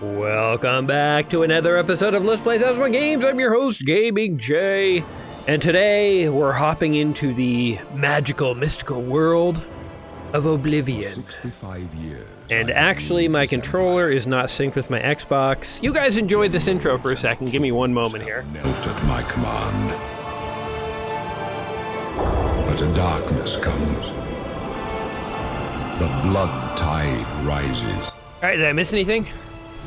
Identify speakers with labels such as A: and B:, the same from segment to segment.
A: Welcome back to another episode of Let's Play 1001 Games. I'm your host, Gaming Jay, and today we're hopping into the magical, mystical world of Oblivion.
B: 65 years.
A: And actually, my controller is not synced with my Xbox. You guys enjoyed this intro for a second. Give me one moment here.
B: Knelt at my command. But a darkness comes. The blood tide rises.
A: All right, did I miss anything?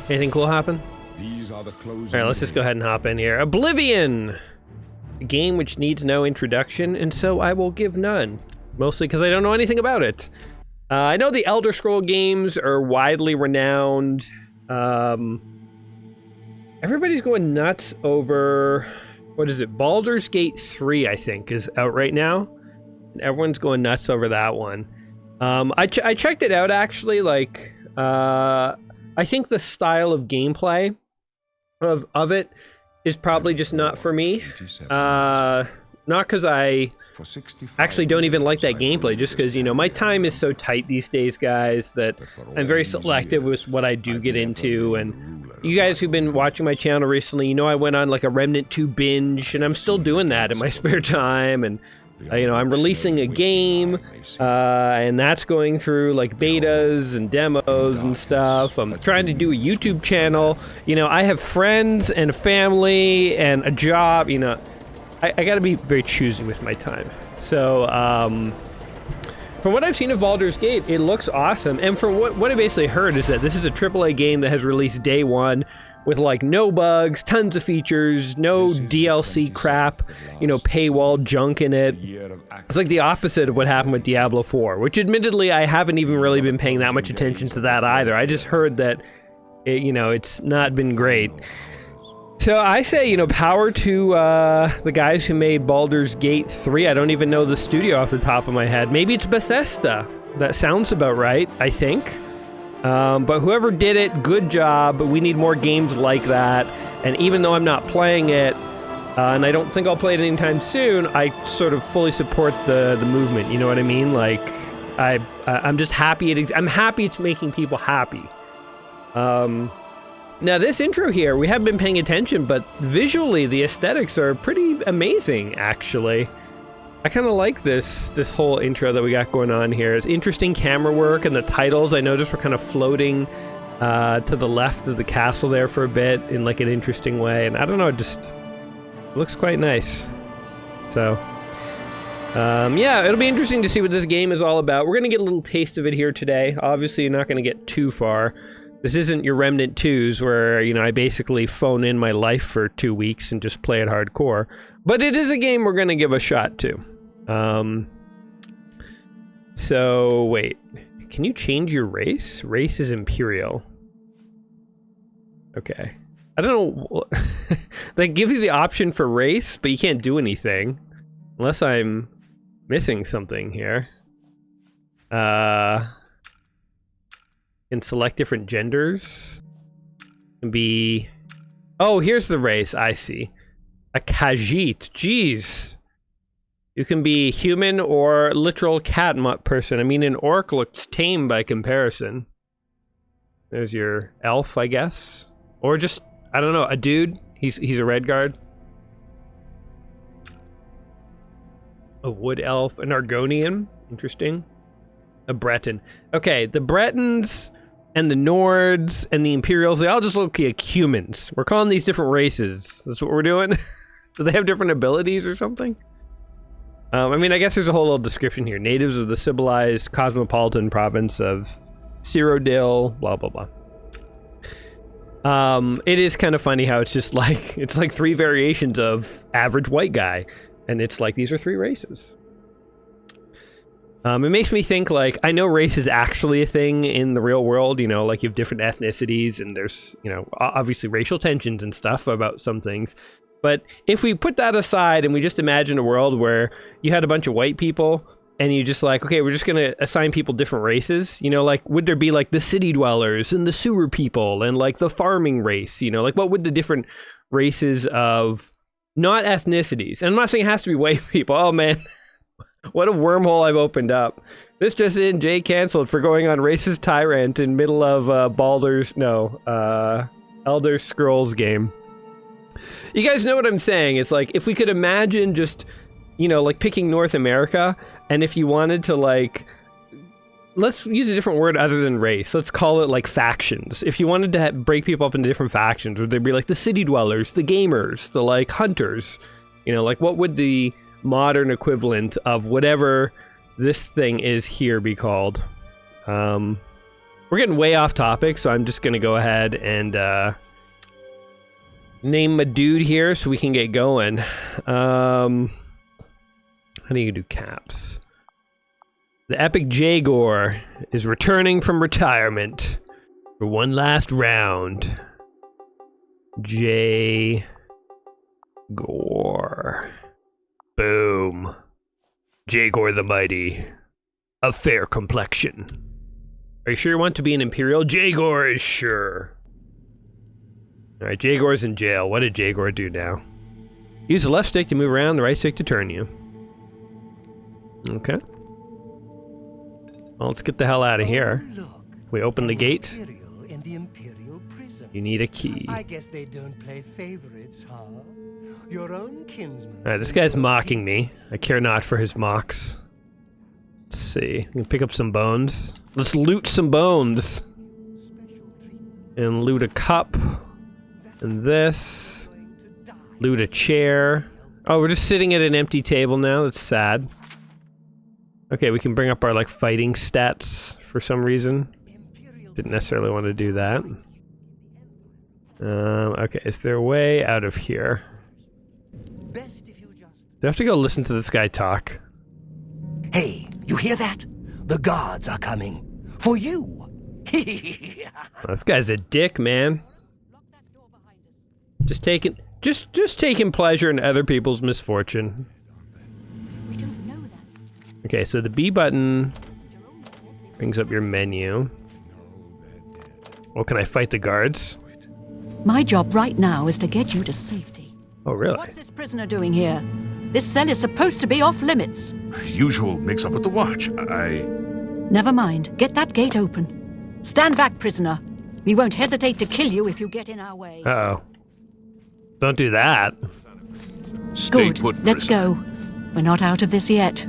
A: Anything cool happen?
B: These are the closing.
A: All right, let's just go ahead and hop in here. Oblivion! A game which needs no introduction, and so I will give none. Mostly because I don't know anything about it. I know the Elder Scroll games are widely renowned. Everybody's going nuts over... What is it? Baldur's Gate 3, I think, is out right now. And everyone's going nuts over that one. I checked it out, actually, like... I think the style of gameplay of it is probably just not for me. Not because I actually don't even like that gameplay, just because, you know, my time is so tight these days, guys, that I'm very selective with what I do get into. And you guys who've been watching my channel recently, you know I went on like a Remnant 2 binge, and I'm still doing that in my spare time. And you know, I'm releasing a game, and that's going through like betas and demos and stuff. I'm trying to do a YouTube channel. You know, I have friends and family and a job. You know, I got to be very choosy with my time. So, from what I've seen of Baldur's Gate, it looks awesome. And from what I basically heard is that this is a AAA game that has released day one, with like no bugs, tons of features, no DLC crap, you know, paywall junk in it. It's like the opposite of what happened with Diablo 4, which admittedly I haven't even really been paying that much attention to that either. I just heard that, you know, it's not been great. So I say, you know, power to the guys who made Baldur's Gate 3. I don't even know the studio off the top of my head. Maybe it's Bethesda. That sounds about right, I think. But whoever did it, good job. We need more games like that. And even though I'm not playing it, and I don't think I'll play it anytime soon, I sort of fully support the movement. You know what I mean? Like, I'm just happy. I'm happy it's making people happy. Now this intro here, we haven't been paying attention, but visually the aesthetics are pretty amazing, actually. I kind of like this whole intro that we got going on here. It's interesting camera work, and the titles I noticed were kind of floating to the left of the castle there for a bit in like an interesting way. And I don't know, it just looks quite nice. So, yeah, it'll be interesting to see what this game is all about. We're going to get a little taste of it here today. Obviously, you're not going to get too far. This isn't your Remnant 2s where, you know, I basically phone in my life for 2 weeks and just play it hardcore. But it is a game we're going to give a shot to. So wait, can you change your race? Race is Imperial. Okay. I don't know. They give you the option for race, but you can't do anything. Unless I'm missing something here. Can select different genders. Can be... Oh, here's the race. I see. A Khajiit. Jeez. You can be human or literal cat mutt person. I mean, an orc looks tame by comparison. There's your elf, I guess. Or just, I don't know, a dude. He's a red guard. A wood elf. An Argonian. Interesting. A Breton. Okay, the Bretons and the Nords and the Imperials, they all just look like humans. We're calling these different races. That's what we're doing. Do they have different abilities or something? I mean, I guess there's a whole little description here. Natives of the civilized cosmopolitan province of Cyrodiil, blah, blah, blah. It is kind of funny how it's just like, it's like 3 variations of average white guy. And it's like, these are 3 races. It makes me think, like, I know race is actually a thing in the real world, you know, like you have different ethnicities and there's, you know, obviously racial tensions and stuff about some things. But if we put that aside and we just imagine a world where you had a bunch of white people and you just like, okay, we're just going to assign people different races, you know, like, would there be like the city dwellers and the sewer people and like the farming race, you know, like what would the different races of not ethnicities? And I'm not saying it has to be white people. Oh man, What a wormhole I've opened up. This just in, Jay canceled for going on racist tyrant in middle of Elder Scrolls game. You guys know what I'm saying? It's like, if we could imagine just, you know, like picking North America, and if you wanted to like, let's use a different word other than race. Let's call it like factions. If you wanted to break people up into different factions, would they be like the city dwellers, the gamers, the like hunters? You know, like what would the modern equivalent of whatever this thing is here be called? We're getting way off topic, so I'm just gonna go ahead and name a dude here so we can get going. How do you do caps? The epic Jagor is returning from retirement for one last round. Jagor. Boom. Jagor the Mighty. Of fair complexion. Are you sure you want to be an Imperial? Jagor is sure. Alright, Jagor's in jail. What did Jagor do now? Use the left stick to move around, the right stick to turn you. Okay. Well, let's get the hell out of here. We open the gate. You need a key.
C: I guess they don't play favorites, huh? Your own kinsman.
A: Alright, this guy's mocking me. I care not for his mocks. Let's see. We can pick up some bones. Let's loot some bones. And loot a cup. And this. Loot a chair. Oh, we're just sitting at an empty table now. That's sad. Okay, we can bring up our, like, fighting stats for some reason. Didn't necessarily want to do that. Okay, is there a way out of here? Do I have to go listen to this guy talk?
C: Hey, you hear that? The guards are coming. For you.
A: This guy's a dick, man. Just taking pleasure in other people's misfortune.
D: We don't know that.
A: Okay, so the B button brings up your menu. Oh, can I fight the guards?
D: My job right now is to get you to safety.
A: Oh, really?
D: What's this prisoner doing here? This cell is supposed to be off limits.
E: Usual mix-up at the watch.
D: Never mind. Get that gate open. Stand back, prisoner. We won't hesitate to kill you if you get in our way.
A: Uh-oh. Don't do that.
E: Stay
D: Good.
E: put,
D: Let's
E: prisoner.
D: go. We're not out of this yet.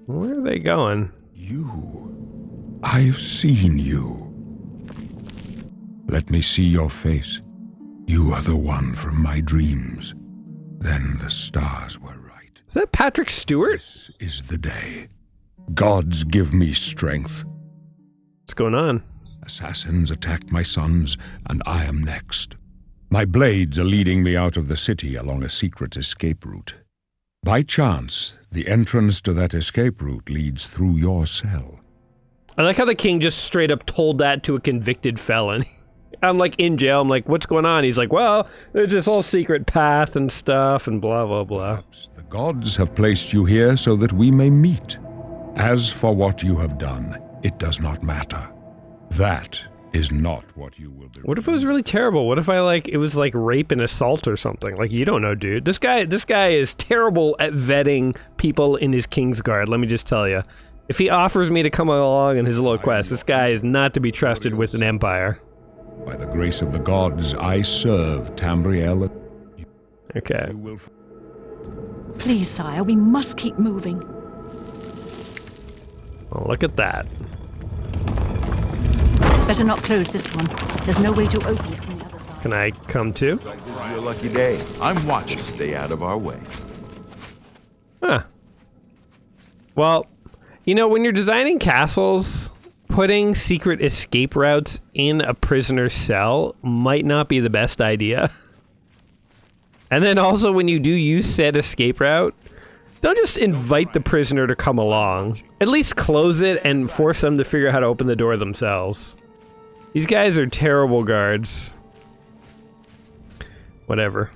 A: Where are they going?
B: You. I've seen you. Let me see your face. You are the one from my dreams. Then the stars were right.
A: Is that Patrick Stewart?
B: This is the day. Gods give me strength.
A: What's going on?
B: Assassins attacked my sons, and I am next. My blades are leading me out of the city along a secret escape route. By chance, the entrance to that escape route leads through your cell.
A: I like how the king just straight up told that to a convicted felon. I'm like in jail, I'm like, what's going on? He's like, well, there's this whole secret path and stuff and blah, blah, blah.
B: Perhaps the gods have placed you here so that we may meet. As for what you have done, it does not matter. That is not what you will do.
A: What if it was really terrible? What if it was like rape and assault or something? Like, you don't know, dude. This guy is terrible at vetting people in his Kingsguard, let me just tell you. If he offers me to come along in his little quest, this guy is not to be trusted with an empire.
B: By the grace of the gods, I serve Tambriel.
A: Okay.
B: You will
D: Please, sire, we must keep moving.
A: Well, look at that.
D: Better not close this one. There's no way to open it from the other side.
A: Can I come too?
F: This is your lucky day.
E: I'm watching.
F: Stay out of our way.
A: Huh. Well, you know, when you're designing castles, putting secret escape routes in a prisoner's cell might not be the best idea. And then also, when you do use said escape route, don't just invite the prisoner to come along. At least close it and force them to figure out how to open the door themselves. These guys are terrible guards. Whatever.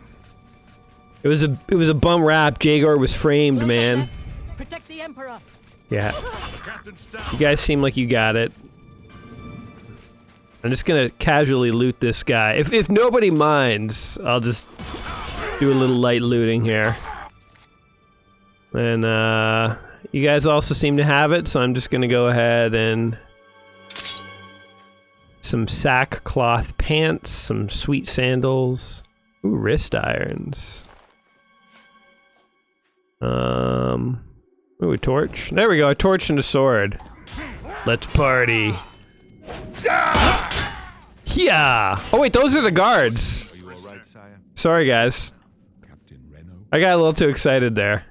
A: It was a bum rap. Jagor was framed, man.
D: Protect the Emperor.
A: Yeah. You guys seem like you got it. I'm just gonna casually loot this guy. If nobody minds, I'll just do a little light looting here. And you guys also seem to have it, so I'm just gonna go ahead and some sackcloth pants, some sweet sandals, ooh, wrist irons. Ooh, a torch. There we go, a torch and a sword. Let's party. Yeah. Oh wait, those are the guards.
F: Are you all right, sire?
A: Sorry, guys. I got a little too excited there.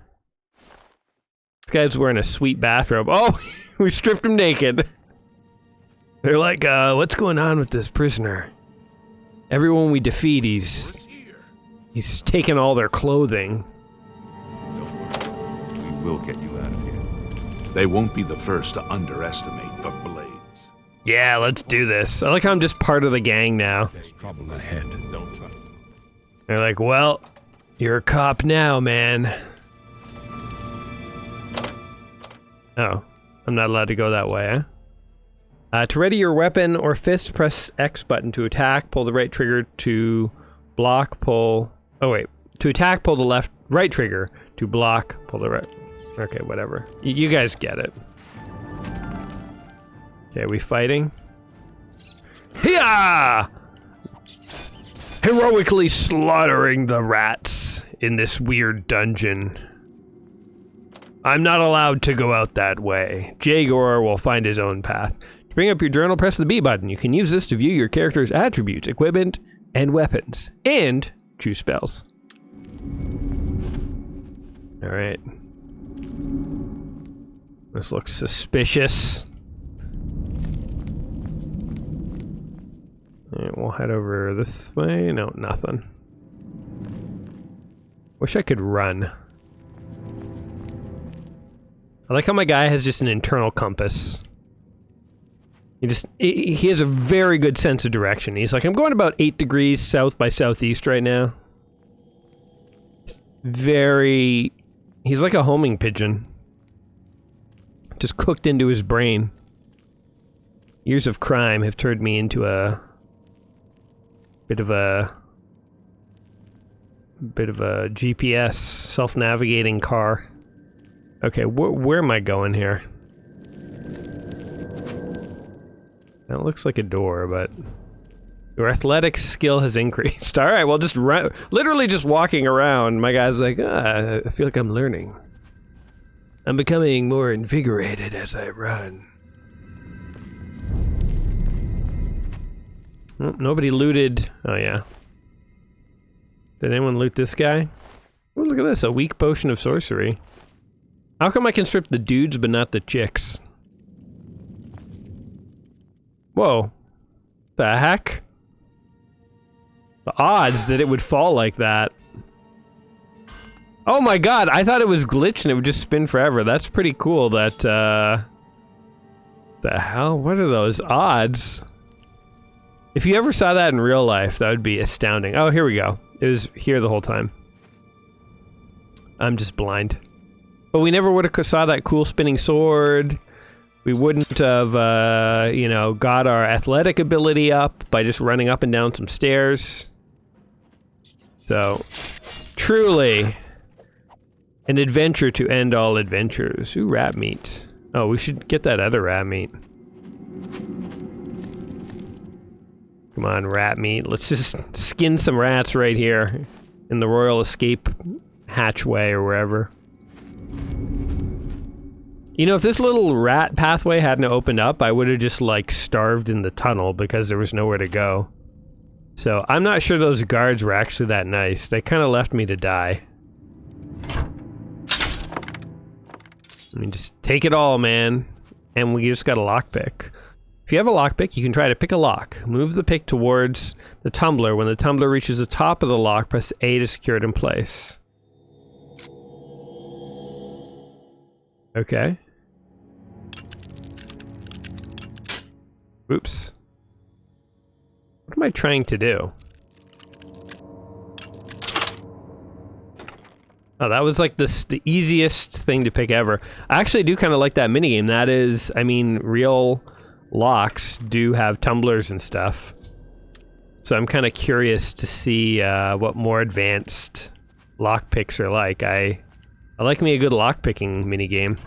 A: This guy's wearing a sweet bathrobe. Oh, we stripped him naked. They're like, what's going on with this prisoner? Everyone we defeat, he's taken all their clothing.
F: We will get you out of here.
E: They won't be the first to underestimate the blades.
A: Yeah, let's do this. I like how I'm just part of the gang now.
B: There's trouble ahead.
E: Don't try.
A: They're like, well, you're a cop now, man. Oh, I'm not allowed to go that way, huh? To ready your weapon or fist, press X button to attack, pull the right trigger to block, pull... Oh wait, to attack, pull the right trigger, to block, pull the right... Okay, whatever. You guys get it. Okay, we fighting? Hiya! Heroically slaughtering the rats in this weird dungeon. I'm not allowed to go out that way. Jagor will find his own path. To bring up your journal, press the B button. You can use this to view your character's attributes, equipment, and weapons. And choose spells. Alright. This looks suspicious. Alright, we'll head over this way. No, nothing. Wish I could run. I like how my guy has just an internal compass. He has a very good sense of direction. He's like, I'm going about 8 degrees south by southeast right now. He's like a homing pigeon. Just cooked into his brain. Years of crime have turned me into a bit of a GPS self-navigating car. Okay, where am I going here? That looks like a door, but your athletic skill has increased. All right, well, just literally just walking around. My guy's like, I feel like I'm learning. I'm becoming more invigorated as I run. Oh, nobody looted. Oh yeah. Did anyone loot this guy? Oh, look at this, a weak potion of sorcery. How come I can strip the dudes but not the chicks? Whoa. The heck? The odds that it would fall like that. Oh my god, I thought it was glitched and it would just spin forever. That's pretty cool that, the hell? What are those odds? If you ever saw that in real life, that would be astounding. Oh, here we go. It was here the whole time. I'm just blind. But we never would have saw that cool spinning sword. We wouldn't have, you know, got our athletic ability up by just running up and down some stairs. So, truly, an adventure to end all adventures. Ooh, rat meat. Oh, we should get that other rat meat. Come on, rat meat. Let's just skin some rats right here in the Royal Escape hatchway or wherever. You know, if this little rat pathway hadn't opened up, I would have just, like, starved in the tunnel because there was nowhere to go. So, I'm not sure those guards were actually that nice. They kind of left me to die. I mean, just take it all, man. And we just got a lockpick. If you have a lockpick, you can try to pick a lock. Move the pick towards the tumbler. When the tumbler reaches the top of the lock, press A to secure it in place. Okay. Oops. What am I trying to do? Oh, that was like the easiest thing to pick ever. I actually do kind of like that minigame. That is, I mean, real locks do have tumblers and stuff. So I'm kind of curious to see what more advanced lock picks are like. I I like me a good lockpicking minigame.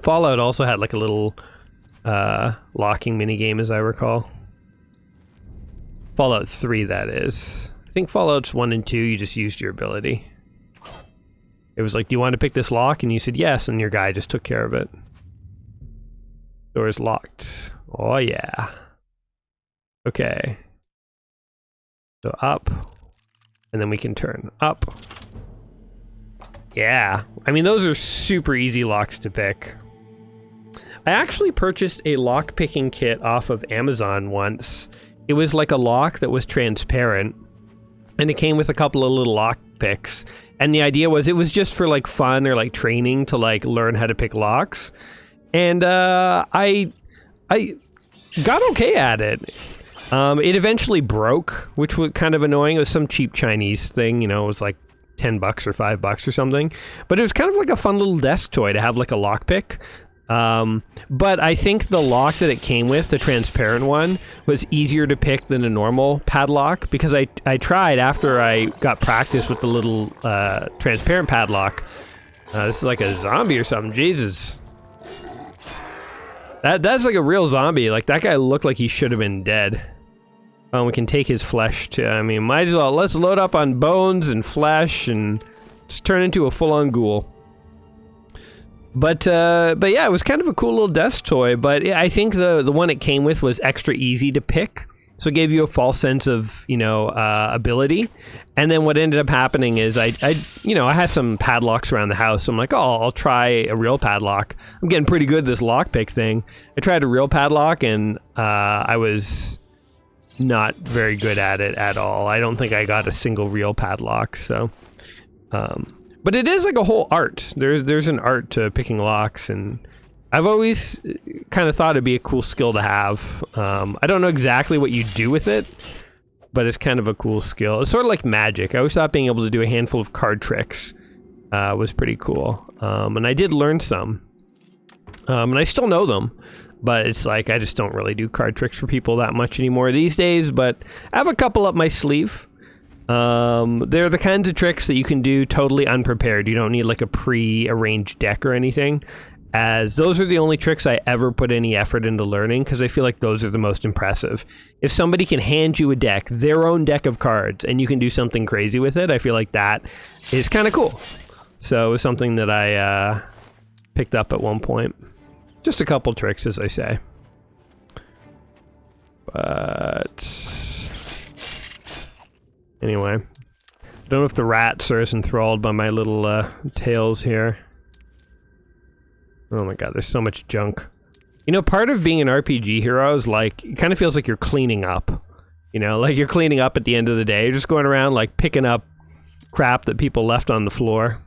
A: Fallout also had like a little locking minigame, as I recall. Fallout 3, that is. I think Fallouts 1 and 2, you just used your ability. It was like, do you want to pick this lock? And you said yes, and your guy just took care of it. Door's locked. Oh yeah. Okay. So up. And then we can turn up. Yeah. I mean, those are super easy locks to pick. I actually purchased a lock picking kit off of Amazon once. It was like a lock that was transparent. And it came with a couple of little lock picks. And the idea was it was just for like fun or like training to like learn how to pick locks. And I got okay at it. It eventually broke, which was kind of annoying. It was some cheap Chinese thing, you know, it was like $10 or $5 or something. But it was kind of like a fun little desk toy to have like a lockpick. But I think the lock that it came with, the transparent one, was easier to pick than a normal padlock, because I tried after I got practice with the little transparent padlock. This is like a zombie or something, Jesus. That's like a real zombie. Like, that guy looked like he should have been dead. We can take his flesh too. I mean, might as well. Let's load up on bones and flesh and just turn into a full-on ghoul. But yeah, it was kind of a cool little desk toy. But yeah, I think the one it came with was extra easy to pick, so it gave you a false sense of, you know, ability. And then what ended up happening is I had some padlocks around the house. So I'm like, oh, I'll try a real padlock. I'm getting pretty good at this lockpick thing. I tried a real padlock, and I was not very good at it at all. I don't think I got a single real padlock. So, but it is like a whole art. There's an art to picking locks, and I've always kind of thought it'd be a cool skill to have. I don't know exactly what you do with it, but it's kind of a cool skill. It's sort of like magic. I always thought being able to do a handful of card tricks was pretty cool. And I did learn some. And I still know them, but it's like I just don't really do card tricks for people that much anymore these days, but I have a couple up my sleeve. They're the kinds of tricks that you can do totally unprepared. You don't need like a pre-arranged deck or anything, as those are the only tricks I ever put any effort into learning, because I feel like those are the most impressive. If somebody can hand you a deck, their own deck of cards, and you can do something crazy with it, I feel like that is kind of cool. So it was something that I picked up at one point. Just a couple tricks, as I say. But anyway, I don't know if the rats are as enthralled by my little tails here. Oh my god, there's so much junk. You know, part of being an RPG hero is like, it kind of feels like you're cleaning up. You know, like you're cleaning up at the end of the day. You're just going around like picking up crap that people left on the floor.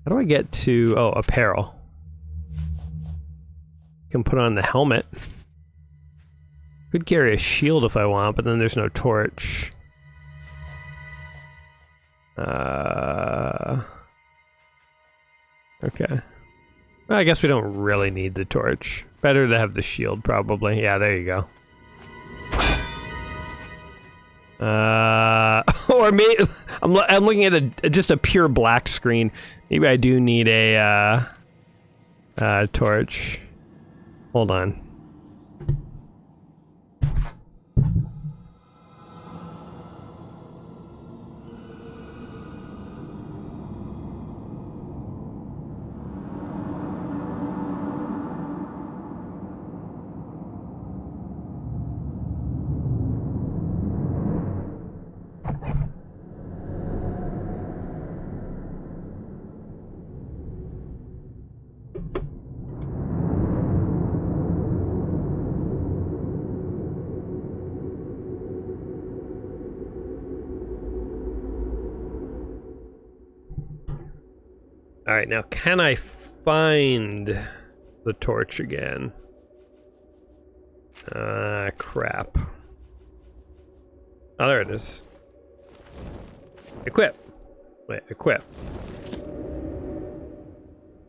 A: How do I get to, oh, apparel. Can put on the helmet. Could carry a shield if I want, but then there's no torch. Okay. Well, I guess we don't really need the torch. Better to have the shield, probably. Yeah, there you go. Or maybe I'm looking at just a pure black screen. Maybe I do need a torch. Hold on. Alright, now can I find the torch again? Crap. Oh, there it is. Equip. Wait, equip.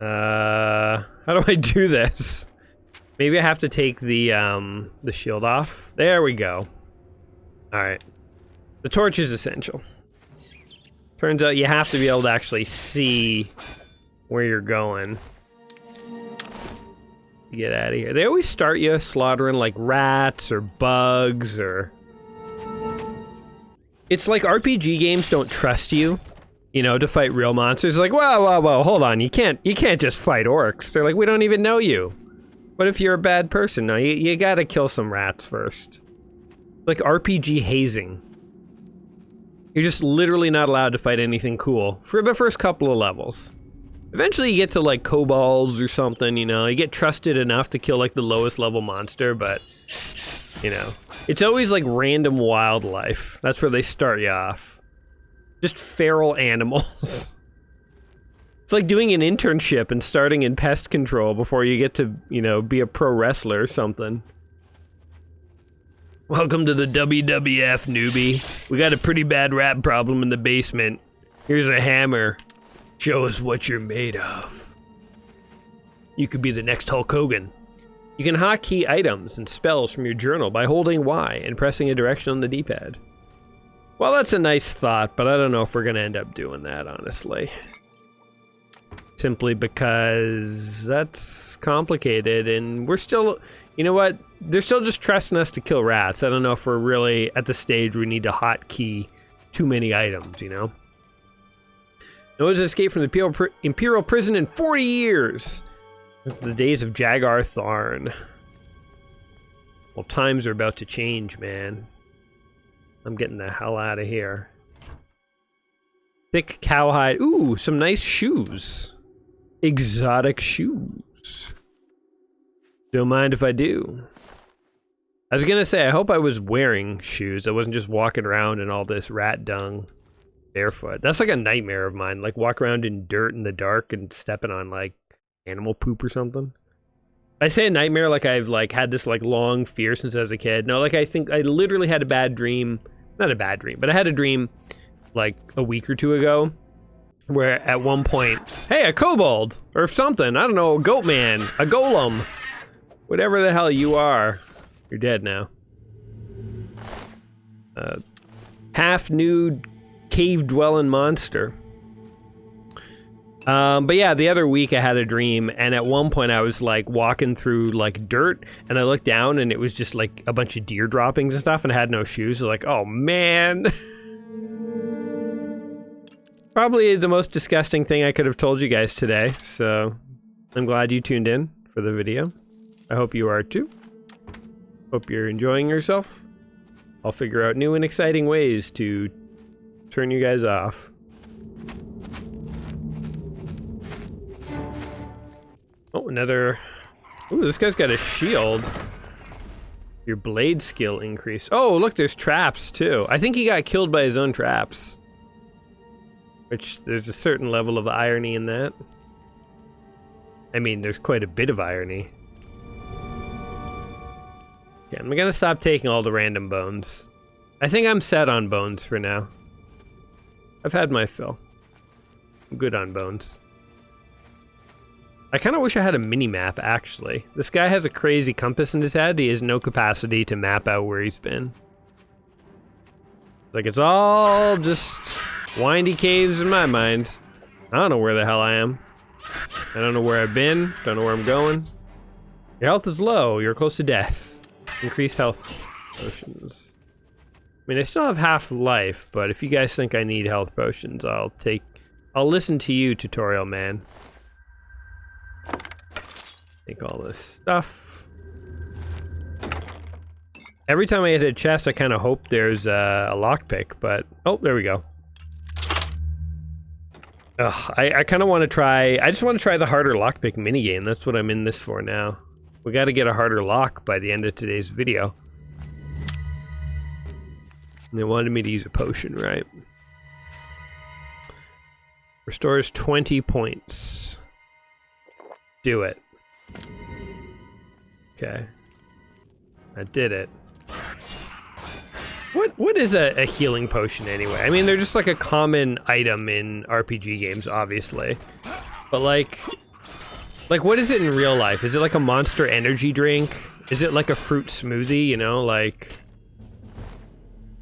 A: How do I do this? Maybe I have to take the shield off. There we go. Alright. The torch is essential. Turns out you have to be able to actually see where you're going. Get out of here. They always start you slaughtering like rats or bugs or... It's like RPG games don't trust you, you know, to fight real monsters. Like, whoa, hold on. You can't just fight orcs. They're like, we don't even know you. What if you're a bad person? No, you gotta kill some rats first. Like RPG hazing. You're just literally not allowed to fight anything cool for the first couple of levels. Eventually you get to like kobolds or something, you know, you get trusted enough to kill like the lowest level monster, but, you know, it's always like random wildlife. That's where they start you off. Just feral animals. It's like doing an internship and starting in pest control before you get to, you know, be a pro wrestler or something. Welcome to the WWF, newbie. We got a pretty bad rat problem in the basement. Here's a hammer. Show us what you're made of. You could be the next Hulk Hogan. You can hotkey items and spells from your journal by holding Y and pressing a direction on the D-pad. Well, that's a nice thought, but I don't know if we're going to end up doing that, honestly. Simply because that's complicated, and we're still... You know what? They're still just trusting us to kill rats. I don't know if we're really at the stage we need to hotkey too many items, you know? No one's escaped from the Imperial prison in 40 years! Since the days of Jagar Tharn. Well, times are about to change, man. I'm getting the hell out of here. Thick cowhide. Ooh, some nice shoes. Exotic shoes. Don't mind if I do. I was gonna say, I hope I was wearing shoes. I wasn't just walking around in all this rat dung barefoot. That's like a nightmare of mine. Like walk around in dirt in the dark and stepping on like animal poop or something. I say a nightmare like I've like had this like long fear since I was a kid. No, like I think I literally had a bad dream. Not a bad dream, but I had a dream like a week or two ago where at one point, hey, a kobold or something. I don't know, a goat man, a golem. Whatever the hell you are. You're dead now. Half-nude cave-dwelling monster. But yeah, the other week I had a dream, and at one point I was like walking through like dirt, and I looked down and it was just like a bunch of deer droppings and stuff, and I had no shoes. I was like, oh man. Probably the most disgusting thing I could have told you guys today, so I'm glad you tuned in for the video. I hope you are too. Hope you're enjoying yourself. I'll figure out new and exciting ways to turn you guys off. Oh, another... Ooh, this guy's got a shield. Your blade skill increased. Oh, look, there's traps, too. I think he got killed by his own traps. Which, there's a certain level of irony in that. I mean, there's quite a bit of irony. Okay, I'm gonna stop taking all the random bones. I think I'm set on bones for now. I've had my fill. I'm good on bones. I kind of wish I had a mini-map, actually. This guy has a crazy compass in his head. He has no capacity to map out where he's been. Like, it's all just windy caves in my mind. I don't know where the hell I am. I don't know where I've been. Don't know where I'm going. Your health is low. You're close to death. Increase health potions. I mean, I still have half life, but if you guys think I need health potions, I'll listen to you, tutorial man. Take all this stuff. Every time I hit a chest, I kind of hope there's a lockpick, but... Oh, there we go. Ugh, I kind of want to try... I just want to try the harder lockpick minigame. That's what I'm in this for now. We got to get a harder lock by the end of today's video. And they wanted me to use a potion, right? Restores 20 points. Do it. Okay. I did it. What is a healing potion anyway? I mean, they're just like a common item in RPG games, obviously. But like what is it in real life? Is it like a Monster energy drink? Is it like a fruit smoothie, you know? Like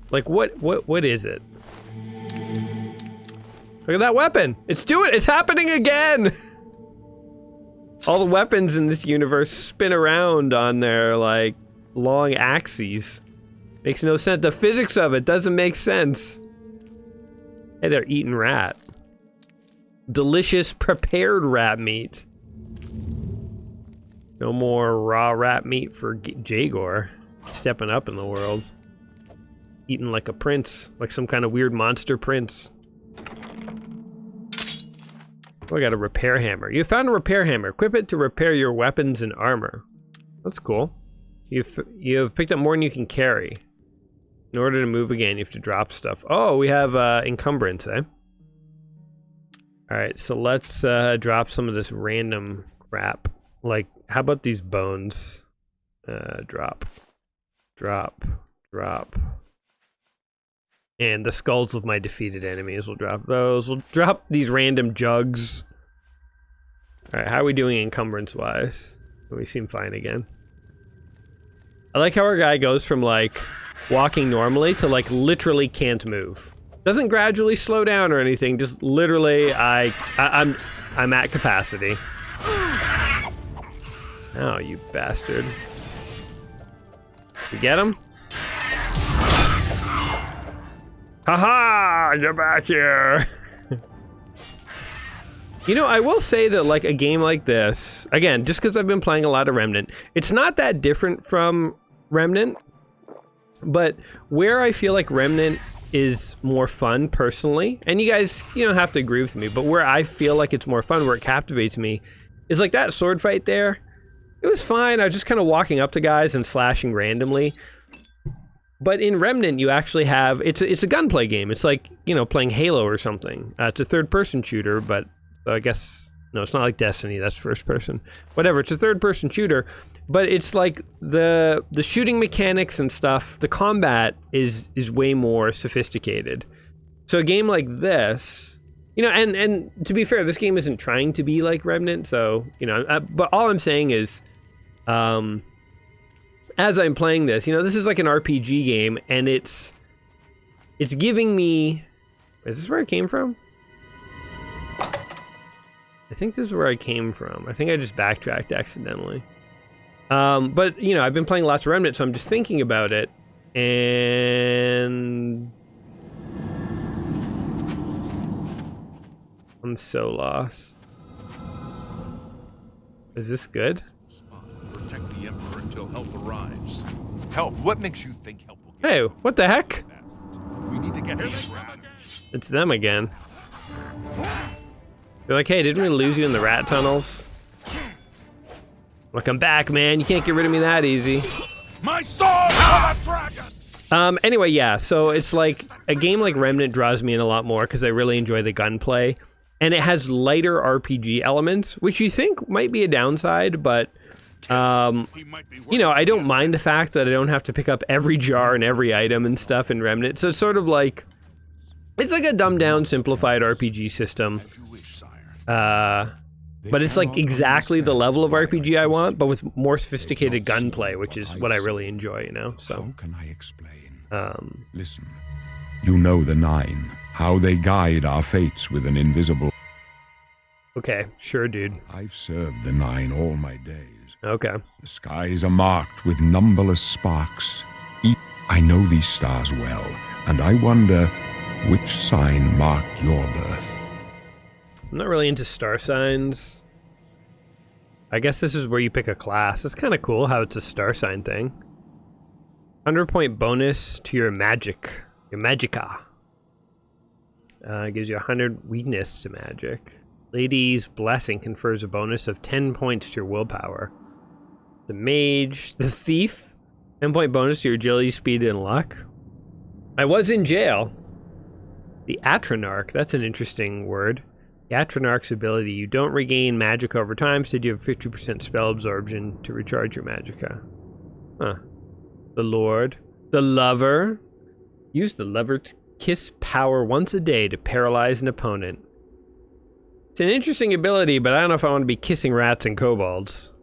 A: what is it? Look at that weapon. It's happening again. All the weapons in this universe spin around on their, like, long axes. Makes no sense. The physics of it doesn't make sense. Hey, they're eating rat. Delicious prepared rat meat. No more raw rat meat for Jagor. Stepping up in the world. Eating like a prince. Like some kind of weird monster prince. Oh, I got a repair hammer. You found a repair hammer. Equip it to repair your weapons and armor. That's cool. You've picked up more than you can carry. In order to move again, you have to drop stuff. Oh, we have encumbrance, eh? Alright, so let's drop some of this random crap. Like, how about these bones? Drop. Drop. Drop. And the skulls of my defeated enemies. We'll drop those. We'll drop these random jugs. Alright, how are we doing encumbrance-wise? We seem fine again. I like how our guy goes from, like, walking normally to, like, literally can't move. Doesn't gradually slow down or anything, just literally, I'm at capacity. Oh, you bastard. You get him? Haha! You're back here! You know, I will say that, like, a game like this, again, just because I've been playing a lot of Remnant, it's not that different from Remnant, but where I feel like Remnant is more fun, personally, and you guys, you don't have to agree with me, but where I feel like it's more fun, where it captivates me, is like that sword fight there. It was fine, I was just kind of walking up to guys and slashing randomly. But in Remnant, you actually have, it's a gunplay game. It's like, you know, playing Halo or something. It's a third-person shooter, but I guess, no, it's not like Destiny, that's first-person. Whatever, it's a third-person shooter, but it's like the shooting mechanics and stuff, the combat is way more sophisticated. So a game like this, you know, and to be fair, this game isn't trying to be like Remnant, so, you know, but all I'm saying is, as I'm playing this, you know, this is like an RPG game, and it's giving me... Is this where I came from? I think this is where I came from. I think I just backtracked accidentally. But, you know, I've been playing lots of Remnant, so I'm just thinking about it, and... I'm so lost. Is this good?
E: Protect the Emperor until help arrives.
F: Help? What makes you think help will get
A: Hey, what the heck?
F: We need to get this rat.
A: It's them again. They're like, hey, didn't we lose you in the rat tunnels? Look, I'm back, man. You can't get rid of me that easy.
E: My sword for the dragon!
A: Anyway, yeah, so it's like, a game like Remnant draws me in a lot more because I really enjoy the gunplay. And it has lighter RPG elements, which you think might be a downside, but... you know, I don't mind the fact that I don't have to pick up every jar and every item and stuff in Remnant. So it's sort of like, it's like a dumbed down, simplified RPG system. But it's like exactly the level of RPG I want, but with more sophisticated gunplay, which is what I really enjoy, you know, so.
B: How can I explain? Listen, you know the Nine, how they guide our fates with an invisible...
A: Okay, sure, dude.
B: I've served the Nine all my days.
A: Okay.
B: The skies are marked with numberless sparks. I know these stars well, and I wonder which sign marked your birth.
A: I'm not really into star signs. I guess this is where you pick a class. It's kind of cool how it's a star sign thing. 100 point bonus to your magic. Your magicka. Gives you 100 weakness to magic. Lady's Blessing confers a bonus of 10 points to your willpower. The Mage, the Thief, 10 point bonus to your agility, speed, and luck. I was in jail. The Atronarch, that's an interesting word. The Atronarch's ability, you don't regain magic over time, so you have 50% spell absorption to recharge your magicka. Huh. The Lord, the Lover. Use the Lover's Kiss power once a day to paralyze an opponent. It's an interesting ability, but I don't know if I want to be kissing rats and kobolds.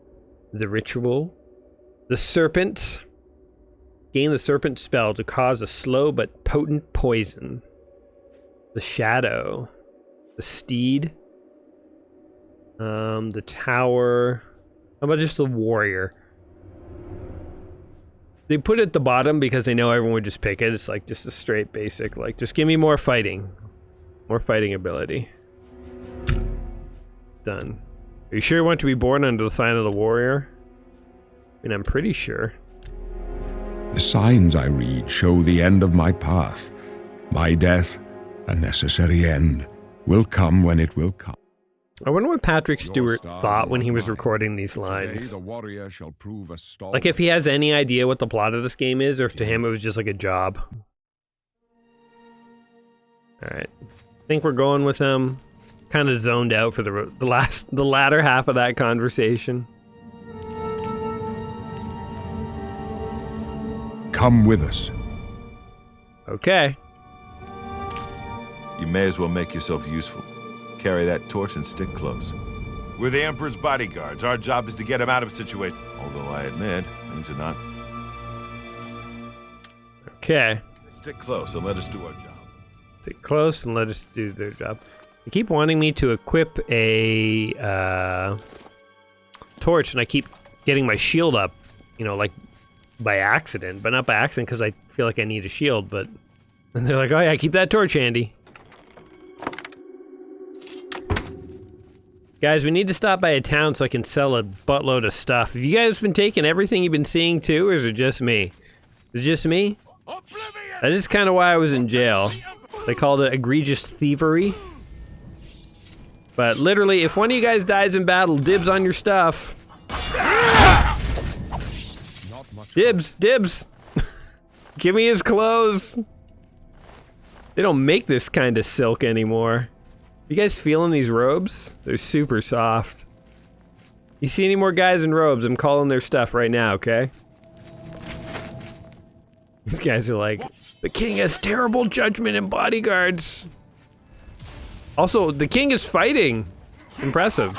A: The Ritual. The Serpent. Gain the Serpent spell to cause a slow but potent poison. The Shadow. The steed. The tower. How about just the warrior? They put it at the bottom because they know everyone would just pick it. It's like just a straight basic, like, just give me more fighting. More fighting ability. Done. Are you sure you want to be born under the sign of the warrior? I mean, I'm pretty sure.
B: The signs I read show the end of my path. My death, a necessary end, will come when it will come.
A: I wonder what Patrick Stewart thought when he was recording these lines.
B: The warrior shall prove a stalwart.
A: Like, if he has any idea what the plot of this game is, or if to him it was just like a job. Alright. I think we're going with him. Kind of zoned out for the latter half of that conversation.
B: Come with us.
A: Okay.
F: You may as well make yourself useful. Carry that torch and stick close. We're the Emperor's bodyguards. Our job is to get him out of a situation. Although I admit, things are not.
A: Okay.
F: Stick close and let us do our job.
A: Stick close and let us do their job. They keep wanting me to equip a torch, and I keep getting my shield up, you know, like by accident, but not by accident because I feel like I need a shield, but and they're like, oh yeah, keep that torch handy. Guys, we need to stop by a town so I can sell a buttload of stuff. Have you guys been taking everything you've been seeing too, or is it just me? Is it just me? That is kind of why I was in jail. They called it egregious thievery. But literally, if one of you guys dies in battle, dibs on your stuff. Dibs, dibs. Give me his clothes. They don't make this kind of silk anymore. You guys feeling these robes? They're super soft. You see any more guys in robes? I'm calling their stuff right now, okay? These guys are like, the king has terrible judgment and bodyguards. Also, the king is fighting. Impressive.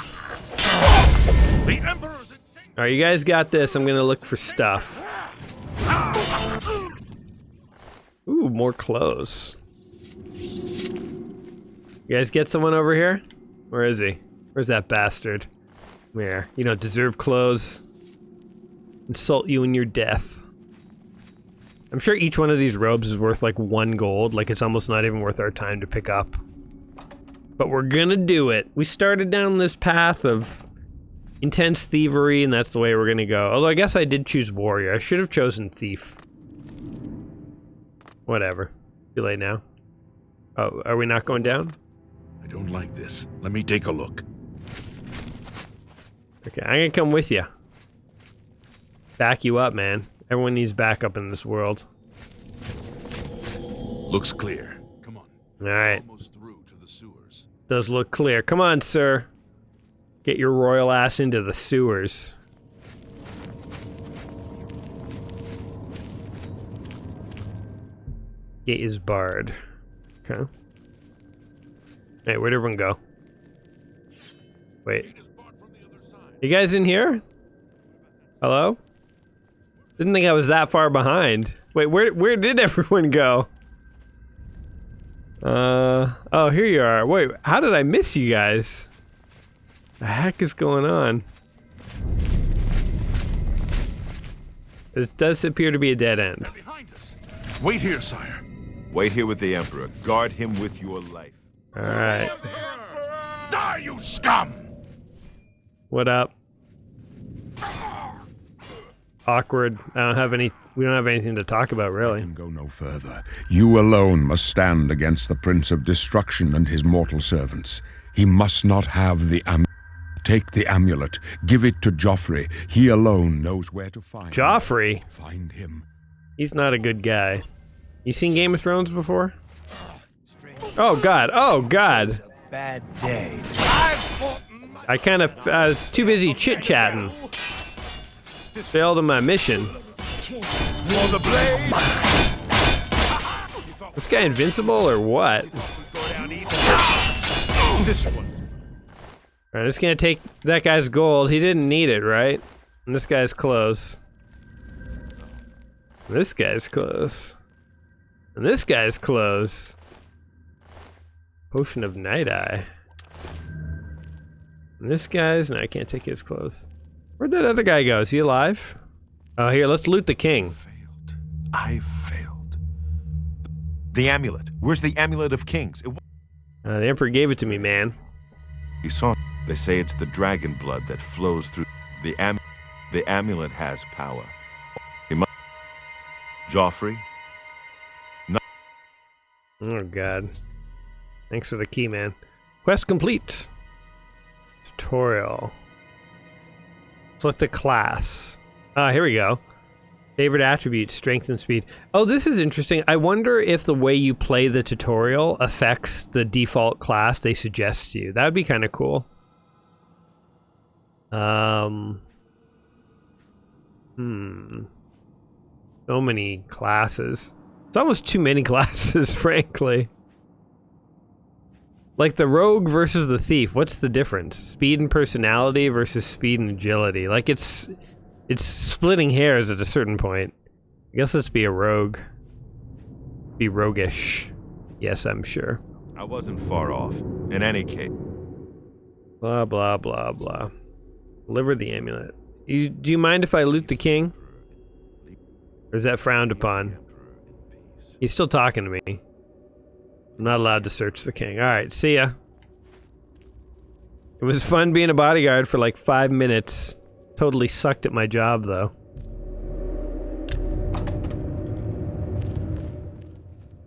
A: Alright, you guys got this. I'm gonna look for stuff. Ooh, more clothes. You guys get someone over here? Where is he? Where's that bastard? Where? You don't deserve clothes. Insult you in your death. I'm sure each one of these robes is worth like 1 gold. Like, it's almost not even worth our time to pick up. But we're gonna do it. We started down this path of intense thievery, and that's the way we're gonna go. Although I guess I did choose warrior. I should have chosen thief. Whatever. Too late now. Oh, are we not going down?
E: I don't like this. Let me take a look.
A: Okay, I'm gonna come with you. Back you up, man. Everyone needs backup in this world.
E: Looks clear. Come on.
A: Alright.
E: Almost through to the sewers.
A: Does look clear. Come on, sir. Get your royal ass into the sewers. Gate is barred. Okay. Hey, where'd everyone go? Wait. You guys in here? Hello? Didn't think I was that far behind. Wait, where did everyone go? Oh, here you are. Wait, how did I miss you guys? The heck is going on? This does appear to be a dead end.
E: They're behind us. Wait here, sire.
F: Wait here with the Emperor. Guard him with your life.
A: Alright.
E: Die, you scum!
A: What up? Awkward. I don't have any. We don't have anything to talk about,
B: I
A: really.
B: can go no further. You alone must stand against the Prince of Destruction and his mortal servants. He must not have the amulet. Take the amulet. Give it to Joffrey. He alone knows where to find
A: Joffrey?
B: Find him.
A: He's not a good guy. You seen Game of Thrones before? Oh god. Oh god.
C: Bad day.
A: I kind of was too busy chit-chatting. Failed in my mission.
F: For the blade!
A: This guy invincible or what?
F: This one's
A: Alright, I'm just gonna take that guy's gold. He didn't need it, right? And this guy's close. This guy's close. And this guy's close. Potion of Night Eye. And this guy's... No, I can't take his clothes. Where'd that other guy go? Is he alive? Oh, here, let's loot the king.
F: I failed. The amulet. Where's the amulet of kings?
A: The Emperor gave it to me, man.
F: You saw. They say it's the dragon blood that flows through the amulet has power. Joffrey? No.
A: Oh, God. Thanks for the key, man. Quest complete. Tutorial. Select the class. Here we go. Favorite attributes, strength and speed. Oh, this is interesting. I wonder if the way you play the tutorial affects the default class they suggest to you. That would be kind of cool. So many classes. It's almost too many classes, frankly. Like the rogue versus the thief, what's the difference? Speed and personality versus speed and agility. Like it's splitting hairs at a certain point. I guess let's be a rogue. Be roguish. Yes, I'm sure.
F: I wasn't far off. In any case.
A: Blah, blah, blah, blah. Deliver the amulet. Do you mind if I loot the king? Or is that frowned upon? He's still talking to me. I'm not allowed to search the king. Alright, see ya. It was fun being a bodyguard for like 5 minutes. Totally sucked at my job, though.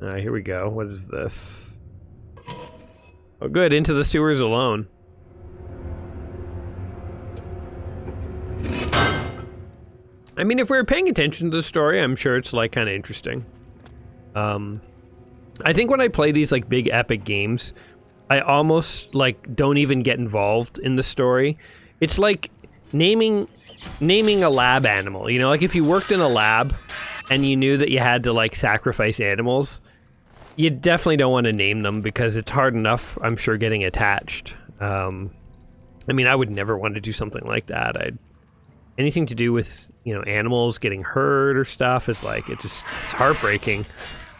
A: Alright, here we go. What is this? Oh, good. Into the sewers alone. I mean, if we were paying attention to the story, I'm sure it's, like, kind of interesting. I think when I play these, like, big epic games, I almost, like, don't even get involved in the story. It's like naming a lab animal, you know? Like, if you worked in a lab and you knew that you had to, like, sacrifice animals, you definitely don't want to name them because it's hard enough, I'm sure, getting attached. I mean, I would never want to do something like that. Anything to do with, you know, animals getting hurt or stuff is like, it's heartbreaking.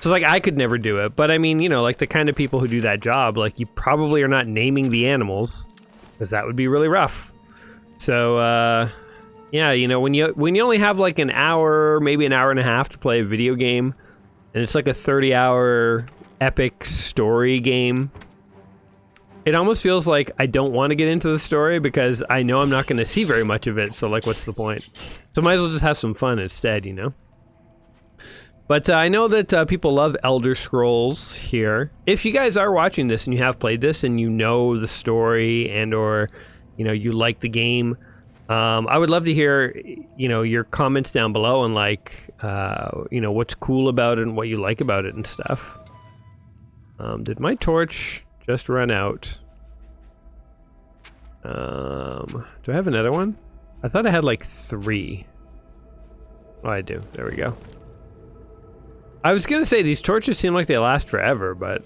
A: So, like, I could never do it. But, I mean, you know, like, the kind of people who do that job, like, you probably are not naming the animals, because that would be really rough. So, yeah, you know, when you only have, like, an hour, maybe an hour and a half to play a video game, and it's like a 30-hour epic story game, it almost feels like I don't want to get into the story because I know I'm not going to see very much of it, so, like, what's the point? So might as well just have some fun instead, you know? But I know that people love Elder Scrolls here. If you guys are watching this and you have played this and you know the story and or, you know, you like the game, I would love to hear, you know, your comments down below and, like, you know, what's cool about it and what you like about it and stuff. Did my torch just run out? Do I have another one? I thought I had like 3. Oh, I do. There we go. I was gonna say these torches seem like they last forever, but...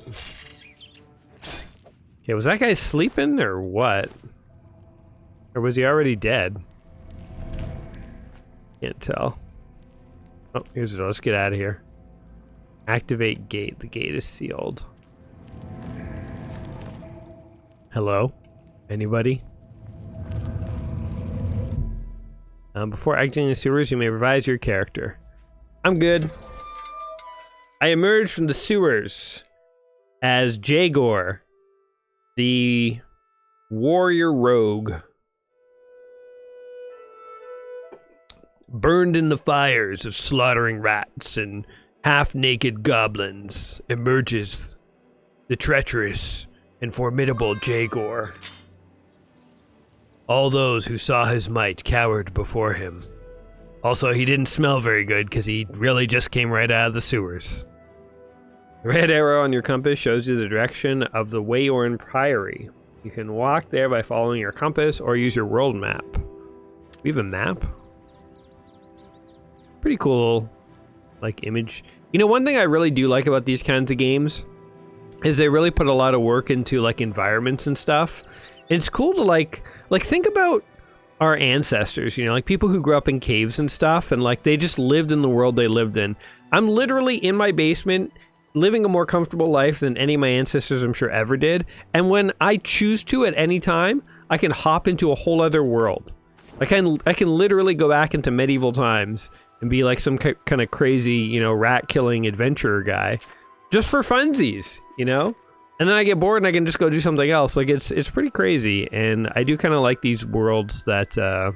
A: Okay, was that guy sleeping or what? Or was he already dead? Can't tell. Oh, here's the door. Let's get out of here. Activate gate. The gate is sealed. Hello? Anybody? Before exiting the sewers, you may revise your character. I'm good. I emerged from the sewers as Jagor, the warrior rogue. Burned in the fires of slaughtering rats and half-naked goblins, emerges the treacherous and formidable Jagor. All those who saw his might cowered before him. Also, he didn't smell very good because he really just came right out of the sewers. The red arrow on your compass shows you the direction of the Wayorn Priory. You can walk there by following your compass or use your world map. We have a map? Pretty cool, like, image. You know, one thing I really do like about these kinds of games is they really put a lot of work into, like, environments and stuff. And it's cool to, like think about our ancestors, you know, like people who grew up in caves and stuff, and like they just lived in the world they lived in. I'm literally in my basement living a more comfortable life than any of my ancestors I'm sure ever did. And when I choose to at any time, I can hop into a whole other world. I can literally go back into medieval times and be like some kind of crazy, you know, rat-killing adventurer guy. Just for funsies, you know? And then I get bored and I can just go do something else. Like, it's pretty crazy. And I do kind of like these worlds that, or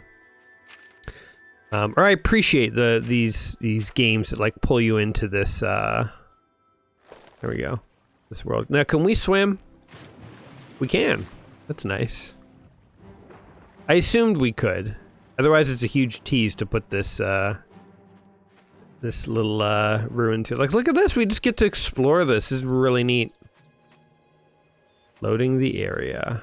A: I appreciate these games that, like, pull you into this, there we go. This world. Now, can we swim? We can. That's nice. I assumed we could. Otherwise, it's a huge tease to put this, this little, ruin to. Like, look at this! We just get to explore this. This is really neat. Loading the area.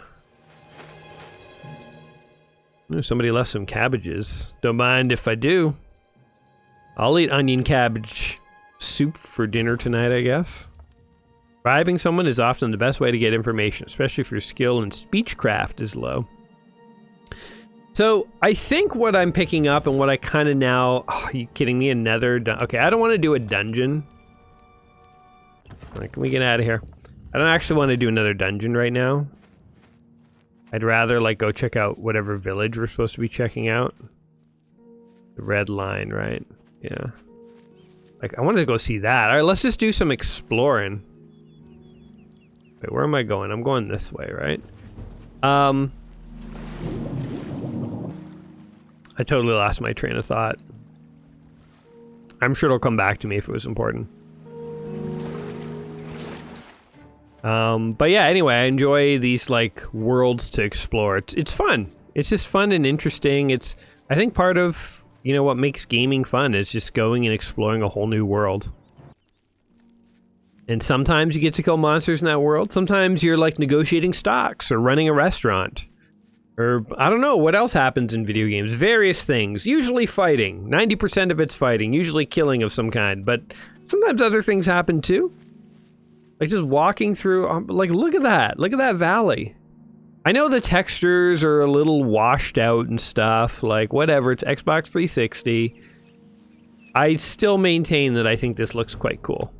A: Ooh, somebody left some cabbages. Don't mind if I do. I'll eat onion cabbage soup for dinner tonight, I guess. Bribing someone is often the best way to get information, especially if your skill in speechcraft is low. So, I think what I'm picking up and what I kind of now... Oh, are you kidding me? Another... Okay, I don't want to do a dungeon. Alright, can we get out of here? I don't actually want to do another dungeon right now. I'd rather, like, go check out whatever village we're supposed to be checking out. The red line, right? Yeah. Like, I wanted to go see that. Alright, let's just do some exploring. Wait, where am I going? I'm going this way, right? I totally lost my train of thought. I'm sure it'll come back to me if it was important. But yeah, anyway, I enjoy these, like, worlds to explore. It's fun. It's just fun and interesting. It's, I think, part of, you know, what makes gaming fun is just going and exploring a whole new world. And sometimes you get to kill monsters in that world. Sometimes you're, like, negotiating stocks or running a restaurant. Or, I don't know, what else happens in video games? Various things. Usually fighting. 90% of it's fighting. Usually killing of some kind. But sometimes other things happen, too. Like, just walking through... like, look at that. Look at that valley. I know the textures are a little washed out and stuff. Like, whatever. It's Xbox 360. I still maintain that I think this looks quite cool.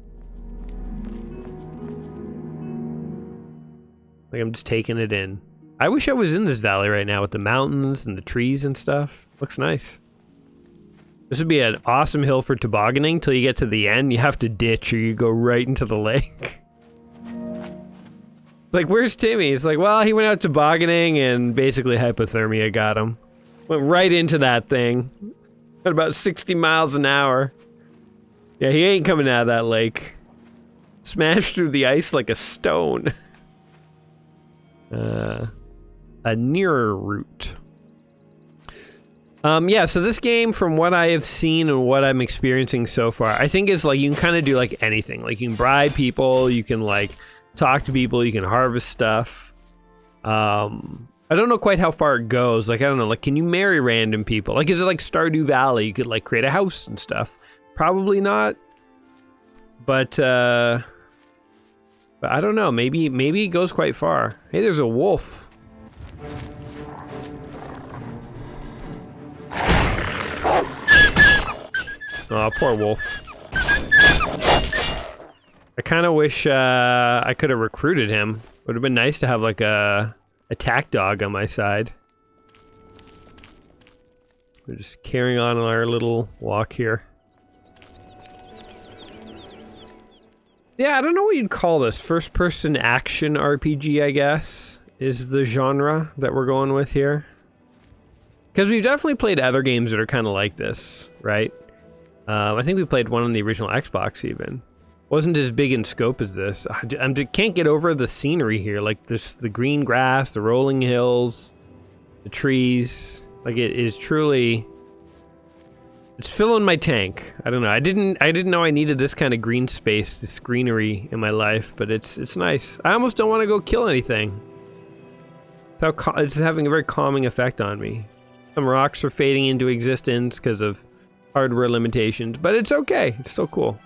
A: Like, I'm just taking it in. I wish I was in this valley right now with the mountains and the trees and stuff. Looks nice. This would be an awesome hill for tobogganing till you get to the end. You have to ditch or you go right into the lake. It's like, where's Timmy? It's like, well, he went out tobogganing and basically hypothermia got him. Went right into that thing. At about 60 miles an hour. Yeah, he ain't coming out of that lake. Smashed through the ice like a stone. A nearer route. Yeah, so this game, from what I have seen and what I'm experiencing so far, I think is like, you can kind of do like anything. Like, you can bribe people, you can like talk to people, you can harvest stuff. I don't know quite how far it goes. Like, I don't know, like, can you marry random people? Like, is it like Stardew Valley? You could like create a house and stuff. Probably not. But I don't know, maybe it goes quite far. Hey, there's a wolf. Oh, poor wolf. I kind of wish I could have recruited him. Would have been nice to have like a attack dog on my side. We're just carrying on our little walk here. Yeah, I don't know what you'd call this. First-person action RPG, I guess, is the genre that we're going with here. Because we've definitely played other games that are kind of like this, right? I think we played one on the original Xbox, even. Wasn't as big in scope as this. I can't get over the scenery here. Like, this, the green grass, the rolling hills, the trees. Like, it is truly... It's filling my tank. I don't know. I didn't know I needed this kind of green space, this greenery in my life, but it's nice. I almost don't want to go kill anything. It's having a very calming effect on me. Some rocks are fading into existence because of hardware limitations, but it's okay. It's still cool.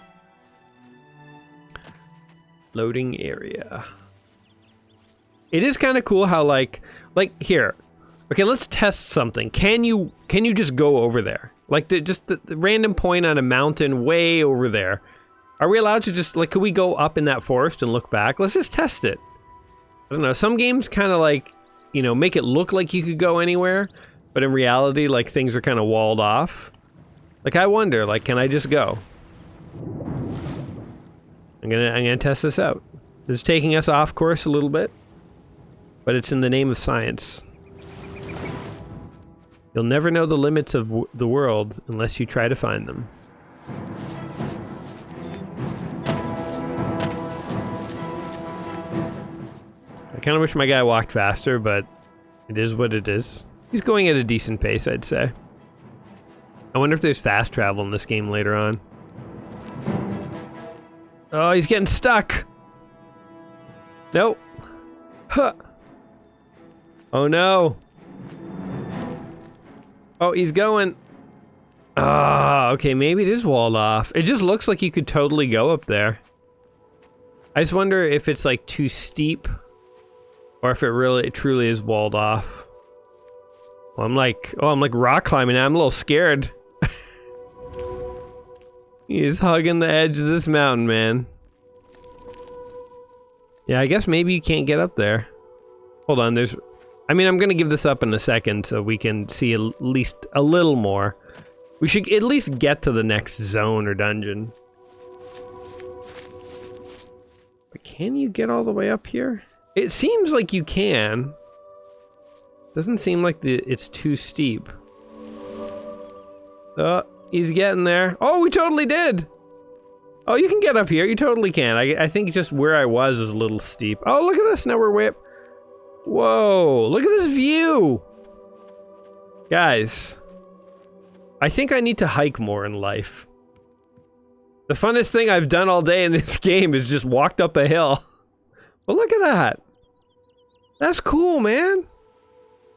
A: Loading area. It is kind of cool how like here. Okay, let's test something. Can you just go over there? Like, the random point on a mountain way over there. Are we allowed to just, like, could we go up in that forest and look back? Let's just test it. I don't know. Some games kind of, like, you know, make it look like you could go anywhere, but in reality, like, things are kind of walled off. Like, I wonder, like, can I just go? I'm gonna test this out. It's taking us off course a little bit, but it's in the name of science. You'll never know the limits of the world unless you try to find them. I kind of wish my guy walked faster, but it is what it is. He's going at a decent pace, I'd say. I wonder if there's fast travel in this game later on. Oh, he's getting stuck! Nope. Huh. Oh no. Oh, he's going. Ah, okay, maybe it is walled off. It just looks like you could totally go up there. I just wonder if it's like too steep, or if it truly is walled off. Well, I'm like rock climbing now. I'm a little scared. He's hugging the edge of this mountain, man. Yeah, I guess maybe you can't get up there. Hold on, I mean, I'm gonna give this up in a second so we can see at least a little more. We should at least get to the next zone or dungeon. But can you get all the way up here? It seems like you can. Doesn't seem like it's too steep. Oh, he's getting there. Oh, we totally did! Oh, you can get up here. You totally can. I think just where I was a little steep. Oh, look at this. Now we're way up. Whoa, look at this view! Guys, I think I need to hike more in life. The funnest thing I've done all day in this game is just walked up a hill. Well, look at that. That's cool, man.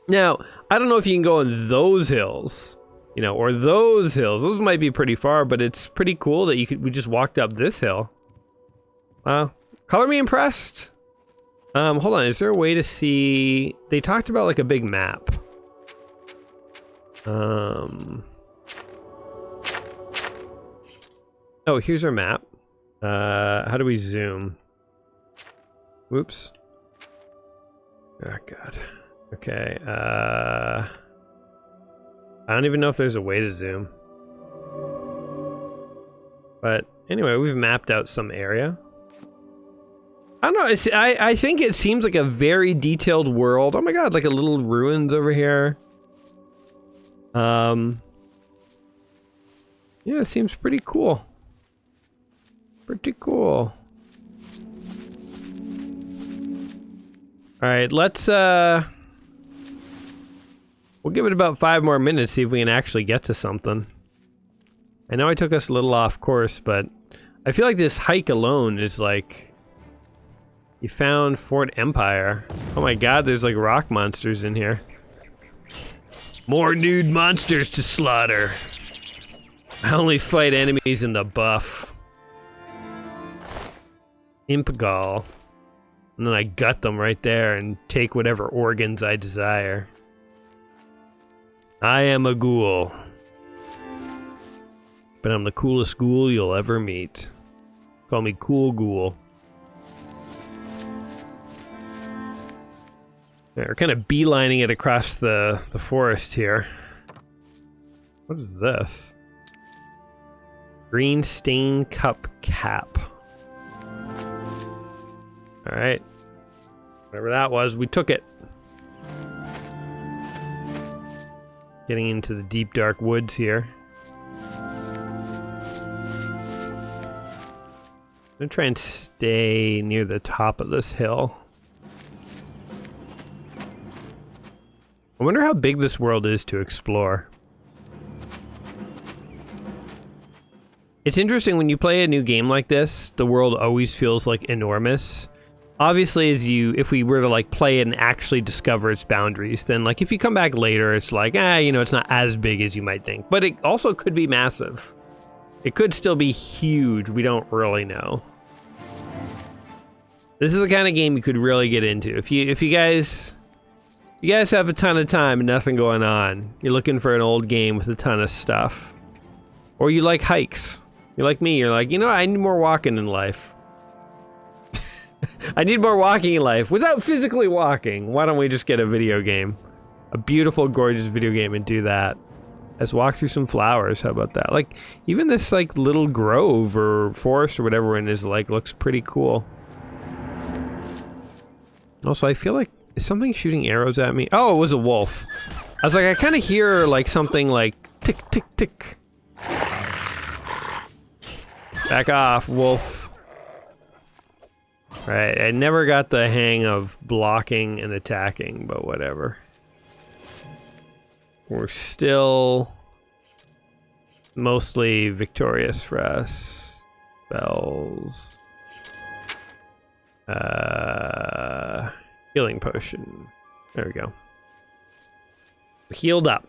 A: Now, I don't know if you can go on those hills, you know, or those hills. Those might be pretty far, but it's pretty cool that we just walked up this hill. Wow. Color me impressed. Hold on, is there a way to see... They talked about, like, a big map. Oh, here's our map. How do we zoom? Whoops. Oh, God. Okay, I don't even know if there's a way to zoom. But, anyway, we've mapped out some area. I don't know, I think it seems like a very detailed world. Oh my god, like a little ruins over here. Yeah, it seems pretty cool. Pretty cool. Alright, let's, we'll give it about 5 more minutes, see if we can actually get to something. I know I took us a little off course, but I feel like this hike alone is like... You found Fort Empire. Oh my god, there's like rock monsters in here. More nude monsters to slaughter. I only fight enemies in the buff. Impigal. And then I gut them right there and take whatever organs I desire. I am a ghoul. But I'm the coolest ghoul you'll ever meet. Call me Cool Ghoul. We're kind of beelining it across the forest here. What is this? Green stain cup cap. Alright. Whatever that was, we took it. Getting into the deep dark woods here. I'm gonna try and stay near the top of this hill. I wonder how big this world is to explore. It's interesting when you play a new game like this, the world always feels like enormous. Obviously, if we were to like play it and actually discover its boundaries, then like if you come back later, it's like, you know, it's not as big as you might think. But it also could be massive. It could still be huge, we don't really know. This is the kind of game you could really get into. If you guys have a ton of time and nothing going on, you're looking for an old game with a ton of stuff. Or you like hikes. You're like me, you're like, you know, I need more walking in life. I need more walking in life without physically walking. Why don't we just get a video game? A beautiful, gorgeous video game and do that. Let's walk through some flowers. How about that? Like, even this, like, little grove or forest or whatever we're in is, like, looks pretty cool. Also, I feel like, is something shooting arrows at me? Oh, it was a wolf. I was like, I kind of hear, like, something like, tick, tick, tick. Back off, wolf. Right, I never got the hang of blocking and attacking, but whatever. We're still mostly victorious for us. Spells. Healing potion. There we go. Healed up.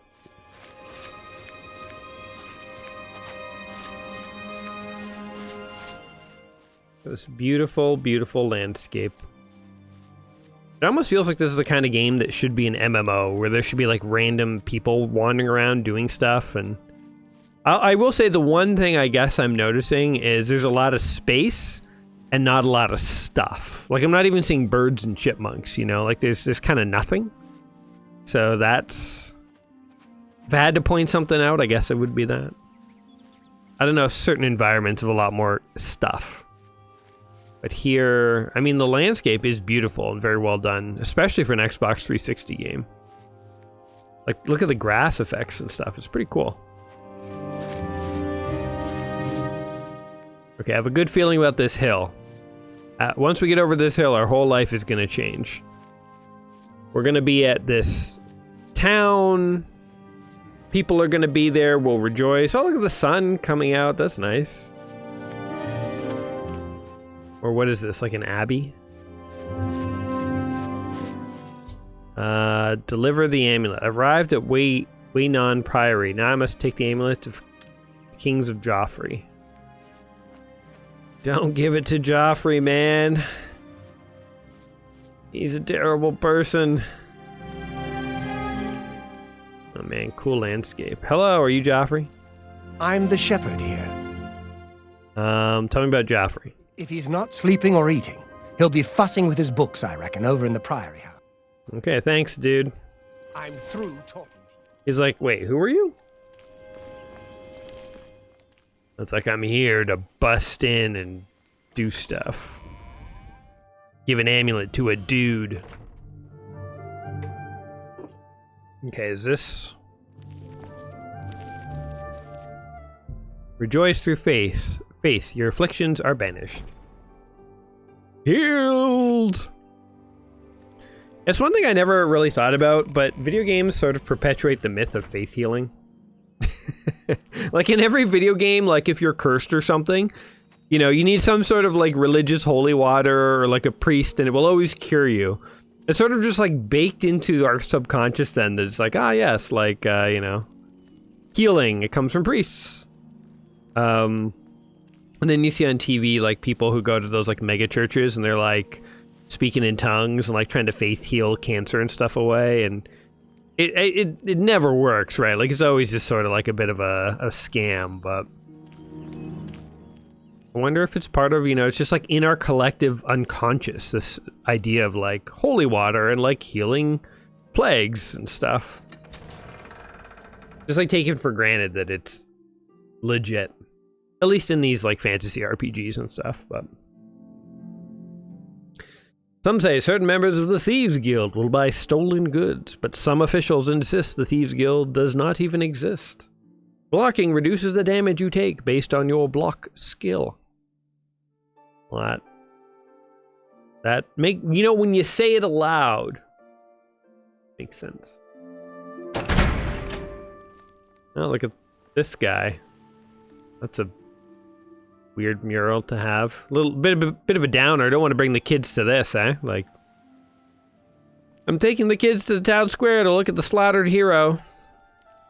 A: This beautiful, beautiful landscape. It almost feels like this is the kind of game that should be an MMO, where there should be like random people wandering around doing stuff. And I will say the one thing I guess I'm noticing is there's a lot of space and not a lot of stuff. Like, I'm not even seeing birds and chipmunks, you know? Like, there's kind of nothing. So that's... If I had to point something out, I guess it would be that. I don't know, certain environments have a lot more stuff. But here, I mean, the landscape is beautiful and very well done, especially for an Xbox 360 game. Like, look at the grass effects and stuff. It's pretty cool. Okay, I have a good feeling about this hill. Once we get over this hill, our whole life is going to change. We're going to be at this town. People are going to be there. We'll rejoice. Oh, look at the sun coming out. That's nice. Or what is this, like an abbey? Deliver the amulet. Arrived at Waynon Priory. Now I must take the amulet to Kings of Joffrey. Don't give it to Joffrey, man. He's a terrible person. Oh man, cool landscape. Hello, are you Joffrey?
C: I'm the shepherd here.
A: Tell me about Joffrey.
C: If he's not sleeping or eating, he'll be fussing with his books, I reckon, over in the Priory house.
A: Okay, thanks, dude.
C: I'm through talking to you.
A: He's like, wait, who are you? It's like, I'm here to bust in and do stuff. Give an amulet to a dude. Okay, is this... Rejoice through faith. Faith, your afflictions are banished. Healed! It's one thing I never really thought about, but video games sort of perpetuate the myth of faith healing. Like in every video game, like if you're cursed or something, you know, you need some sort of like religious holy water or like a priest and it will always cure you. It's sort of just like baked into our subconscious then that it's like, ah yes, like, you know, healing, it comes from priests. And then you see on TV, like, people who go to those, like, mega churches and they're, like, speaking in tongues and, like, trying to faith heal cancer and stuff away. And it never works, right? Like, it's always just sort of, like, a bit of a scam, but... I wonder if it's part of, you know, it's just, like, in our collective unconscious, this idea of, like, holy water and, like, healing plagues and stuff. Just, like, taken for granted that it's legit. At least in these, like, fantasy RPGs and stuff, but... Some say certain members of the Thieves Guild will buy stolen goods, but some officials insist the Thieves Guild does not even exist. Blocking reduces the damage you take based on your block skill. Well, you know, when you say it aloud, makes sense. Oh, look at this guy. That's a weird mural to have. A little bit of a downer. I don't want to bring the kids to this, eh? Like, I'm taking the kids to the town square to look at the slaughtered hero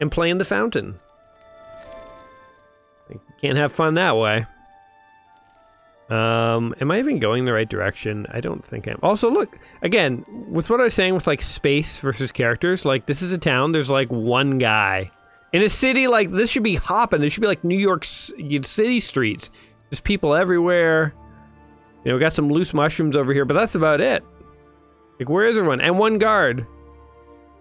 A: and play in the fountain. You can't have fun that way. Am I even going the right direction? I don't think I am. Also, look, again, with what I was saying with, like, space versus characters, like, this is a town, there's, like, one guy. In a city, like, this should be hopping. There should be, like, New York City streets. There's people everywhere. You know, we got some loose mushrooms over here, but that's about it. Like, where is everyone? And one guard.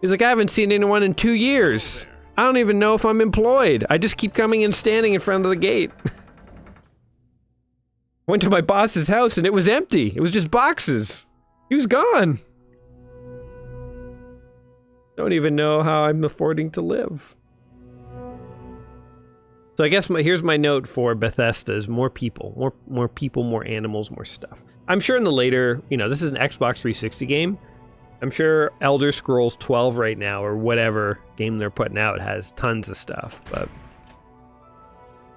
A: He's like, I haven't seen anyone in 2 years. I don't even know if I'm employed. I just keep coming and standing in front of the gate. Went to my boss's house and it was empty. It was just boxes. He was gone. Don't even know how I'm affording to live. So I guess here's my note for Bethesda is more people, more people, more animals, more stuff. I'm sure in the later, you know, this is an Xbox 360 game. I'm sure Elder Scrolls 12 right now, or whatever game they're putting out, has tons of stuff, but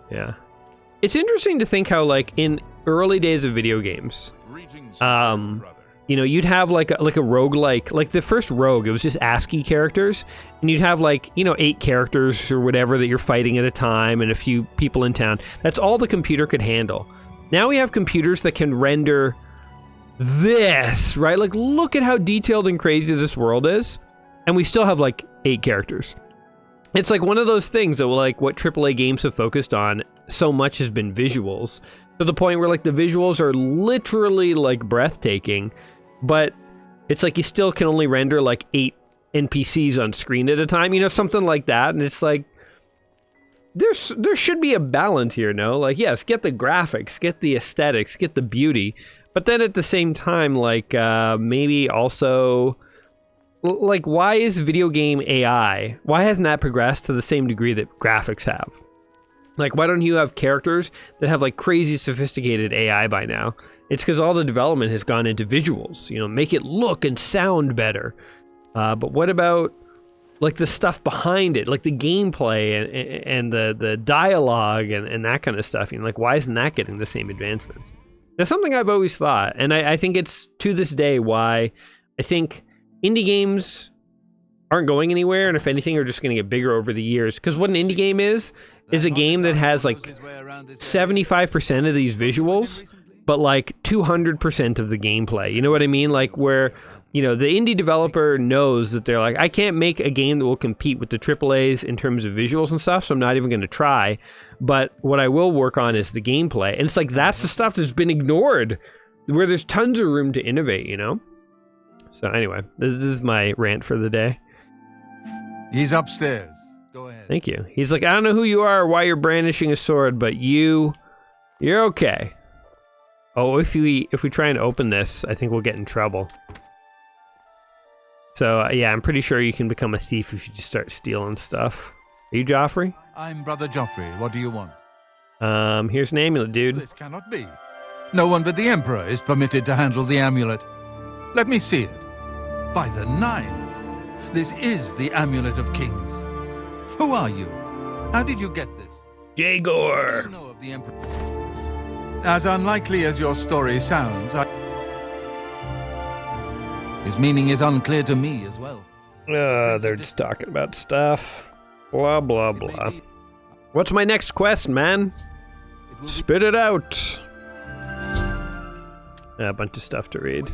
A: yeah. It's interesting to think how, like, in early days of video games, you know, you'd have like a roguelike, like the first Rogue, it was just ASCII characters, and you'd have like, you know, 8 characters or whatever that you're fighting at a time and a few people in town. That's all the computer could handle. Now we have computers that can render this, right? Like, look at how detailed and crazy this world is, and we still have like 8 characters. It's like one of those things that, like, what AAA games have focused on so much has been visuals, to the point where like the visuals are literally like breathtaking, but it's like you still can only render like 8 NPCs on screen at a time, you know, something like that. And it's like, there should be a balance here, no? Like, yes, get the graphics, get the aesthetics, get the beauty, but then at the same time, like, maybe also, like, why is video game AI, why hasn't that progressed to the same degree that graphics have? Like, why don't you have characters that have like crazy sophisticated AI by now? It's because all the development has gone into visuals, you know, make it look and sound better. But what about like the stuff behind it, like the gameplay and the dialogue and that kind of stuff? You know, like, why isn't that getting the same advancements? That's something I've always thought, and I think it's to this day why I think indie games aren't going anywhere, and if anything, are just going to get bigger over the years. Because what an indie game is a game that has like 75% of these visuals, but like 200% of the gameplay. You know what I mean? Like, where, you know, the indie developer knows that they're like, I can't make a game that will compete with the AAAs in terms of visuals and stuff, so I'm not even going to try. But what I will work on is the gameplay. And it's like, that's the stuff that's been ignored, where there's tons of room to innovate, you know? So anyway, this is my rant for the day.
G: He's upstairs. Go ahead.
A: Thank you. He's like, I don't know who you are or why you're brandishing a sword, but you're okay. Oh, if we try and open this, I think we'll get in trouble. So, yeah, I'm pretty sure you can become a thief if you just start stealing stuff. Are you Joffrey?
G: I'm Brother Joffrey. What do you want?
A: Here's an amulet, dude.
G: This cannot be. No one but the Emperor is permitted to handle the amulet. Let me see it. By the 9. This is the Amulet of Kings. Who are you? How did you get this?
A: Jagor.
G: What do you know of the Emperor? As unlikely as your story sounds, his meaning is unclear to me as well.
A: They're just talking about stuff. Blah, blah, blah. What's my next quest, man? Spit it out. A bunch of stuff to read.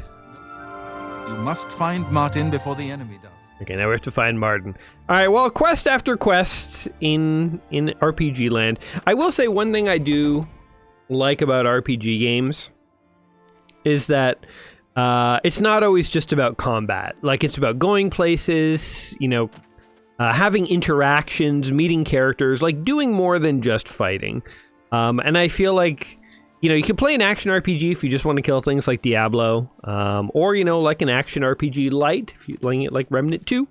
G: You must find Martin before the enemy does.
A: Okay, now we have to find Martin. Alright, well, quest after quest in RPG land. I will say one thing I do like about RPG games is that it's not always just about combat. Like, it's about going places, you know, having interactions, meeting characters, like doing more than just fighting. And I feel like, you know, you can play an action RPG if you just want to kill things like Diablo, or, you know, like an action RPG light, if you're playing it like Remnant 2,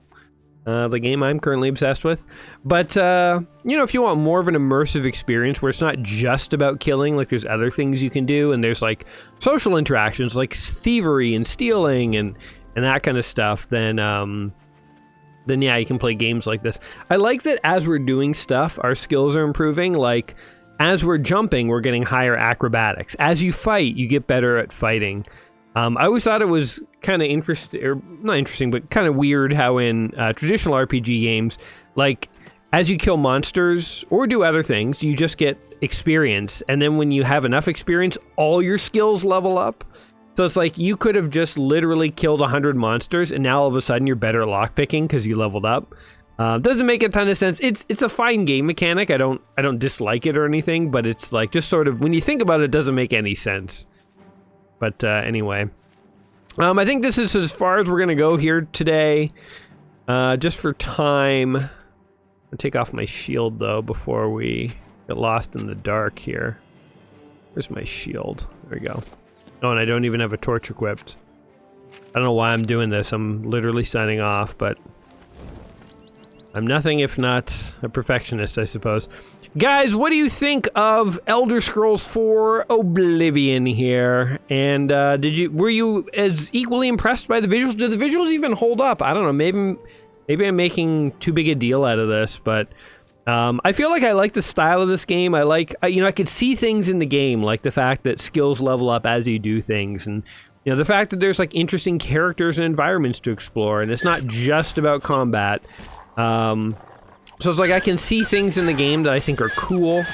A: the game I'm currently obsessed with. But, you know, if you want more of an immersive experience where it's not just about killing, like there's other things you can do, and there's like social interactions like thievery and stealing and that kind of stuff, then yeah, you can play games like this. I like that as we're doing stuff, our skills are improving. Like, as we're jumping, we're getting higher acrobatics. As you fight, you get better at fighting. I always thought it was kind of interesting, or not interesting, but kind of weird how in traditional RPG games, like, as you kill monsters or do other things, you just get experience. And then when you have enough experience, all your skills level up. So it's like you could have just literally killed 100 monsters, and now all of a sudden you're better at lockpicking because you leveled up. Doesn't make a ton of sense. It's a fine game mechanic. I don't dislike it or anything, but it's like just sort of, when you think about it, it doesn't make any sense. But anyway. I think this is as far as we're going to go here today. Just for time. I'll take off my shield, though, before we get lost in the dark here. Where's my shield? There we go. Oh, and I don't even have a torch equipped. I don't know why I'm doing this. I'm literally signing off, but I'm nothing if not a perfectionist, I suppose. Guys, what do you think of Elder Scrolls 4 Oblivion here? And were you as equally impressed by the visuals? Do the visuals even hold up? I don't know. Maybe I'm making too big a deal out of this, but I feel like I like the style of this game. I like, I could see things in the game, like the fact that skills level up as you do things, and the fact that there's like interesting characters and environments to explore, and it's not just about combat. So it's like I can see things in the game that I think are cool.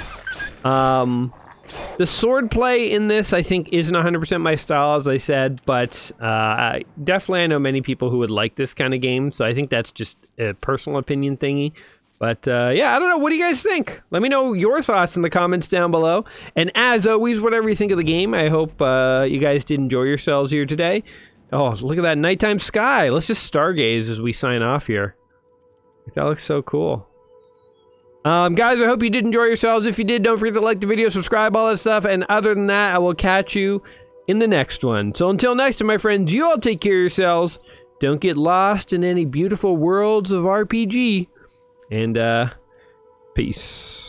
A: The swordplay in this, I think, isn't 100% my style, as I said, but definitely I know many people who would like this kind of game, so I think that's just a personal opinion thingy. But yeah, I don't know. What do you guys think? Let me know your thoughts in the comments down below. And as always, whatever you think of the game, I hope you guys did enjoy yourselves here today. Oh, look at that nighttime sky. Let's just stargaze as we sign off here. That looks so cool. Guys, I hope you did enjoy yourselves. If you did, don't forget to like the video, subscribe, all that stuff. And other than that, I will catch you in the next one. So until next time, my friends, you all take care of yourselves. Don't get lost in any beautiful worlds of RPG. And, peace.